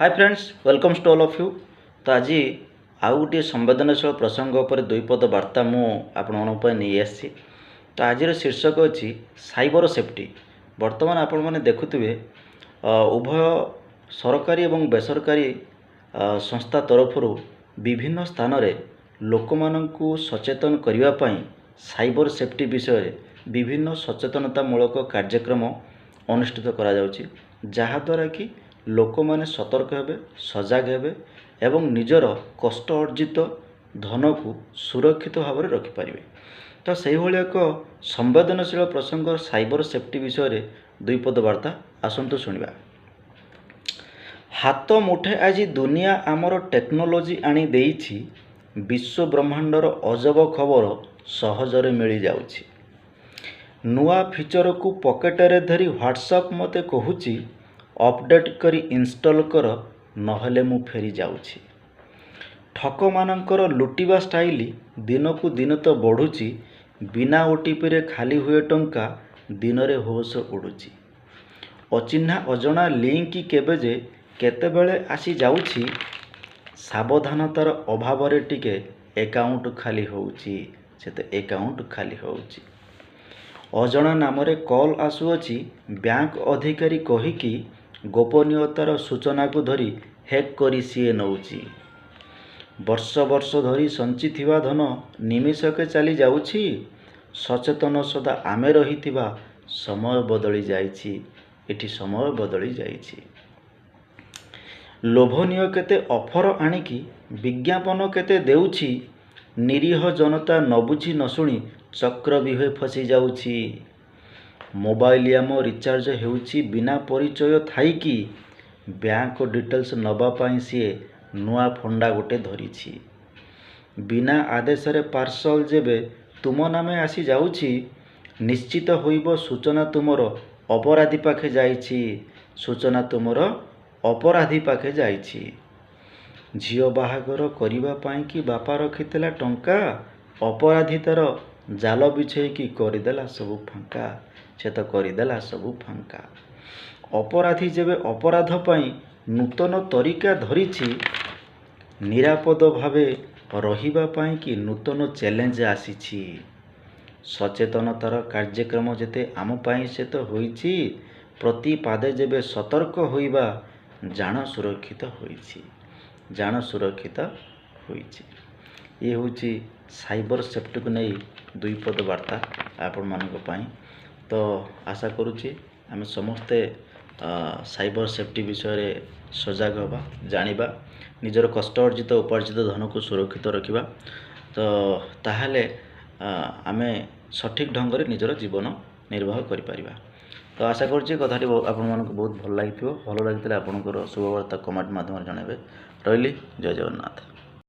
Hi friends welcomes to all of you. तो आज आउ गोटे संवेदनशील प्रसंग पर दुईपद वार्ता मुझे नहीं आसी। तो आज शीर्षक अच्छी साइबर सेफ्टी। बर्तमान आपण मैंने देखुवे उभय सरकारी और बेसरकारी संस्था तरफ विभिन्न स्थान रे लोक माननकु सचेतन करने साइबर सेफ्टी विषय विभिन्न सचेतनतामूलक कार्यक्रम अनुष्ठित करा जाउची, जहाद्वारा कि लोक माने सतर्क हेबे, सजग हेबे एवं निजर कष्ट अर्जित धन को सुरक्षित भाव में रखिपारे। तो से एक संवेदनशील प्रसंग साइबर सेफ्टी विषय दुईपद वार्ता आसतु शुणा। हाथ मुठे आज दुनिया आमर टेक्नोलोजी आनी देइछि, विश्व ब्रह्मांडर अजब खबर सहजरे मिल जाउछि। नुआ फीचर को पकेटरे धरी व्हाट्सएप मते कहूची अपडेट करी इंस्टॉल कर, नहले मु फेरी जाउछि। ठक मानकर लुटिबा स्टाइल दिन को दिन तो बढ़ुची, बिना ओटीपी रे खाली हुए टंका दिन रे होश उड़ुची। अचिन्हा अजणा लिंक केबे जे केतेबेले आसी जाउछि, सावधानतार अभाव रे टिके अकाउंट खाली होउची, सेते अकाउंट खाली होउची। अजणा नाम रे कॉल आसुअछि, बैंक अधिकारी कहिकी गोपनीयतार सूचना को धरी हैक करी सीए नौची। वर्ष वर्ष धरी संचिथिबा धन निमिषके चली जाउछि। सचेतन सदा आमे रहिथिबा समय बदली जाइछि, एठी समय बदली जाइछि। लोभनीय केते ऑफर आनिकी विज्ञापन केते देउछि, निरीह जनता न बुझी न शुणी चक्रव्यूहे फसी जाउछि। मोबाइल आम रिचार्ज हेउछि बिना परिचय थाई कि बैंक डिटेल्स नबा पाई सी नुआ फंडा गोटे धरिछि। बिना आदेश रे पार्सल जेबे तुम नामे आसी जाउछि, निश्चित होइब सूचना तुमर अपराधी पाखे जाइछि, सूचना तुमर अपराधी पाखे जाइछि। झियो बाहागर करिबा पाई कि बापा रखिथिला टंका, अपराधी तार जाल बिछेकी करदेला सबु फांका, से तो करदेला सबु फांका। अपराधी जेबे अपराध पाई नूतन तरीका धरिछि, निरापद भावे रहिबा पाई कि नूतन चैलेंज आसीछि। सचेतनतार कार्यक्रम जेते आम पाई से तो होइछि, प्रति पादे जेबे सतर्क होइबा जान सुरक्षित होइछि, जान सुरक्षित होइछि। ये होछि साइबर सेफ्टी को नहीं दुईपद वार्ता आपण मानक पाई। तो आशा करुछि आम समस्ते साइबर सेफ्टी विषय रे सजग हवा, जानिबा, निजर कष्ट अर्जित उपार्जित धन को सुरक्षित रखिबा। तो ताहले आमे सठिक ढंग रे निजर जीवन निर्वाह करि परिबा। तो आशा करुछि कथाटी आपण मानक बहुत भल लागिथिबो। भल लागितले आपनकर शुभवार्ता कमेंट माध्यम रे जणाइबे। रहिली, जय जगन्नाथ।